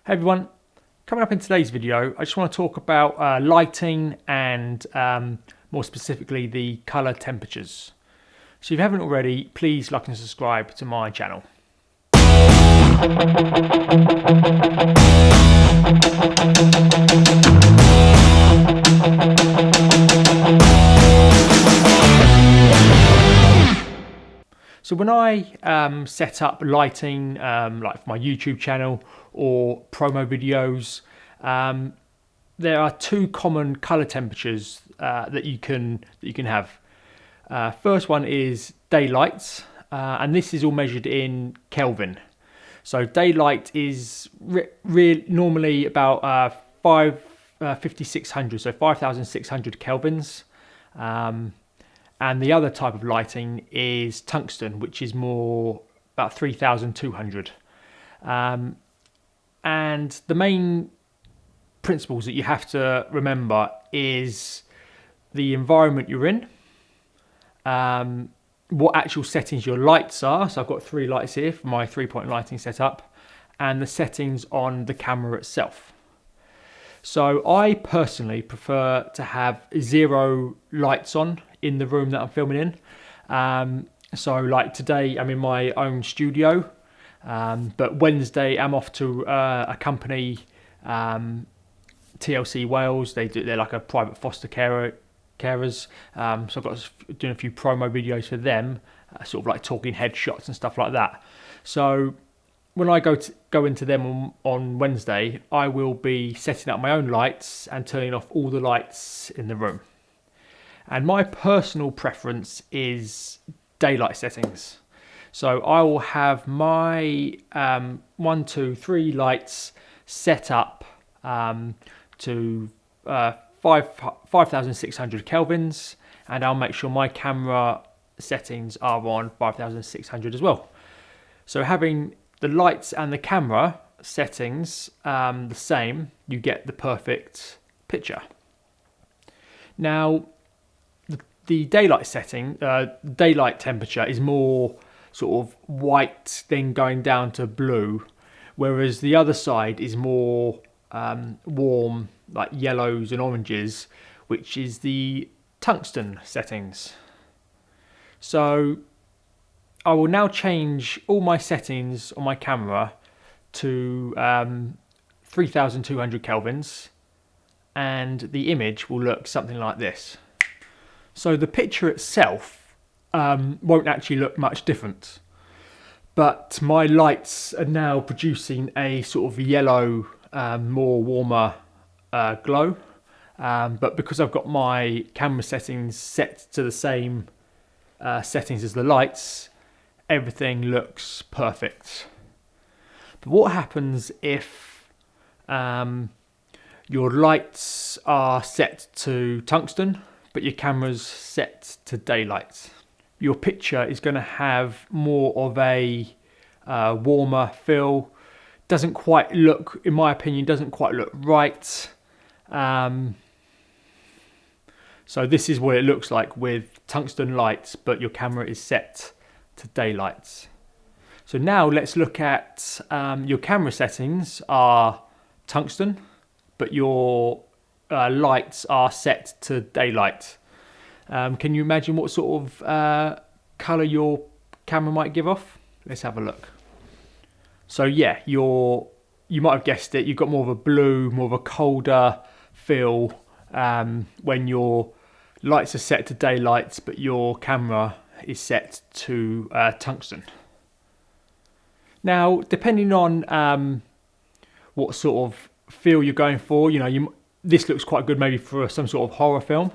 Hey everyone, coming up in today's video, I just want to talk about lighting and more specifically the colour temperatures. So if you haven't already, please like and subscribe to my channel. So when I set up lighting, like for my YouTube channel or promo videos, there are two common color temperatures that you can have. First one is daylight, and this is all measured in Kelvin. So daylight is normally about 5600, so 5600 kelvins. And the other type of lighting is tungsten, which is more about 3200. And the main principles that you have to remember is the environment you're in, what actual settings your lights are. So I've got 3 lights here for my 3-point lighting setup, and the settings on the camera itself. So I personally prefer to have 0 lights on in the room that I'm filming in. So like today I'm in my own studio, but Wednesday I'm off to a company, TLC Wales. They're like a private foster carers. So I've got doing a few promo videos for them, sort of like talking headshots and stuff like that. So when I go into them on Wednesday, I will be setting up my own lights and turning off all the lights in the room. And my personal preference is daylight settings. So I will have my 1, 2, 3 lights set up to 5600 kelvins, and I'll make sure my camera settings are on 5600 as well. So having the lights and the camera settings the same, you get the perfect picture. Now, the daylight setting, daylight temperature is more sort of white, then going down to blue, whereas the other side is more warm, like yellows and oranges, which is the tungsten settings. So I will now change all my settings on my camera to 3200 kelvins, and the image will look something like this. So the picture itself won't actually look much different, but my lights are now producing a sort of yellow, more warmer glow. But because I've got my camera settings set to the same settings as the lights, everything looks perfect. But what happens if your lights are set to tungsten, but your camera's set to daylight? Your picture is going to have more of a warmer feel. Doesn't quite look, in my opinion, doesn't quite look right. So this is what it looks like with tungsten lights, but your camera is set to daylight. So now let's look at your camera settings are tungsten, but your lights are set to daylight. Can you imagine what sort of colour your camera might give off? Let's have a look. So yeah, you might have guessed it, you've got more of a blue, more of a colder feel when your lights are set to daylight, but your camera is set to tungsten. Now, depending on what sort of feel you're going for, this looks quite good maybe for some sort of horror film.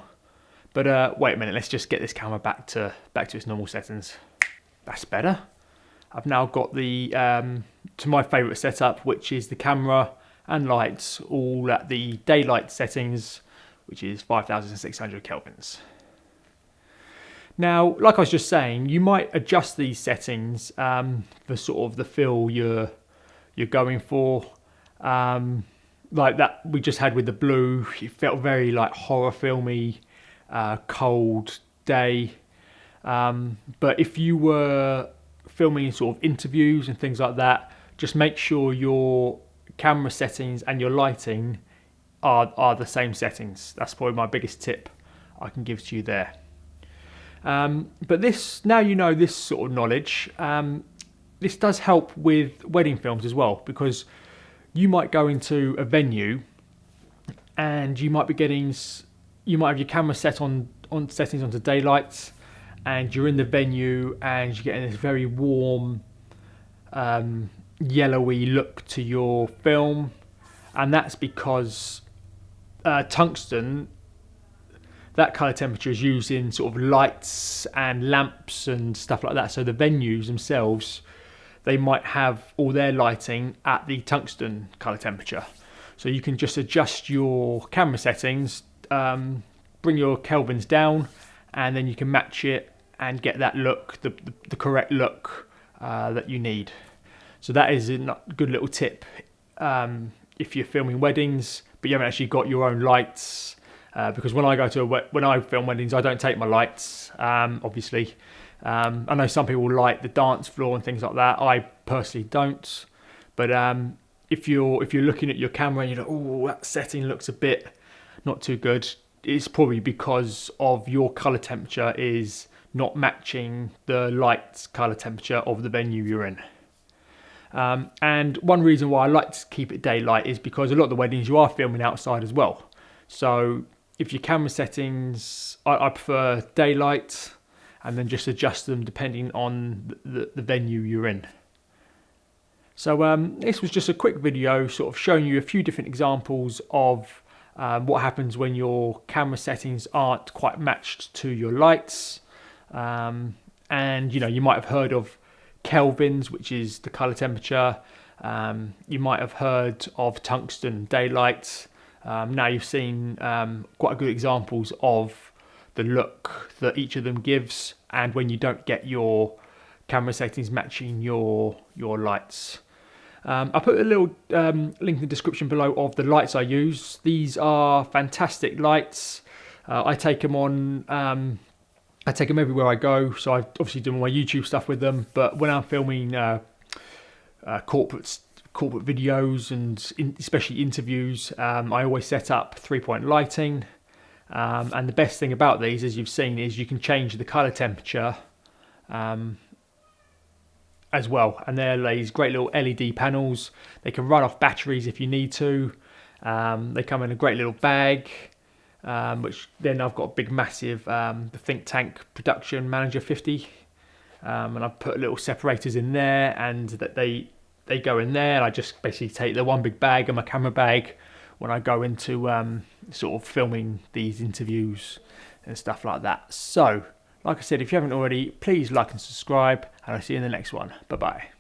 But wait a minute, let's just get this camera back to its normal settings. That's better. I've now got the to my favourite setup, which is the camera and lights all at the daylight settings, which is 5600 kelvins. Now, like I was just saying, you might adjust these settings for sort of the feel you're going for. Like that we just had with the blue, it felt very like horror filmy, cold day. But if you were filming sort of interviews and things like that, just make sure your camera settings and your lighting are the same settings. That's probably my biggest tip I can give to you there. But this, now you know this sort of knowledge, this does help with wedding films as well, because you might go into a venue and you might have your camera set on settings onto daylight, and you're in the venue and you're getting this very warm, yellowy look to your film, and that's because tungsten, that colour temperature, is used in sort of lights and lamps and stuff like that. So the venues themselves, they might have all their lighting at the tungsten colour temperature. So you can just adjust your camera settings, bring your kelvins down, and then you can match it and get that look, the correct look that you need. So that is a good little tip if you're filming weddings but you haven't actually got your own lights. Because when I film weddings, I don't take my lights, obviously. I know some people light the dance floor and things like that. I personally don't. But if you're looking at your camera and you're like, oh, that setting looks a bit not too good, it's probably because of your colour temperature is not matching the light colour temperature of the venue you're in. And one reason why I like to keep it daylight is because a lot of the weddings you are filming outside as well. So if your camera settings, I prefer daylight, and then just adjust them depending on the venue you're in. So this was just a quick video sort of showing you a few different examples of what happens when your camera settings aren't quite matched to your lights. And you might have heard of kelvins, which is the color temperature. You might have heard of tungsten daylight. Now you've seen quite good examples of the look that each of them gives, and when you don't get your camera settings matching your lights. I'll put a little link in the description below of the lights I use. These are fantastic lights. I take them on. I take them everywhere I go. So I've obviously done my YouTube stuff with them, but when I'm filming corporate videos and especially interviews, I always set up 3-point lighting. And the best thing about these, as you've seen, is you can change the color temperature as well. And they're these great little LED panels. They can run off batteries if you need to. They come in a great little bag, which then I've got a big massive the Think Tank Production Manager 50, and I've put little separators in there, and that they go in there, and I just basically take the one big bag and my camera bag when I go into sort of filming these interviews and stuff like that. So, like I said, if you haven't already, please like and subscribe, and I'll see you in the next one. Bye bye.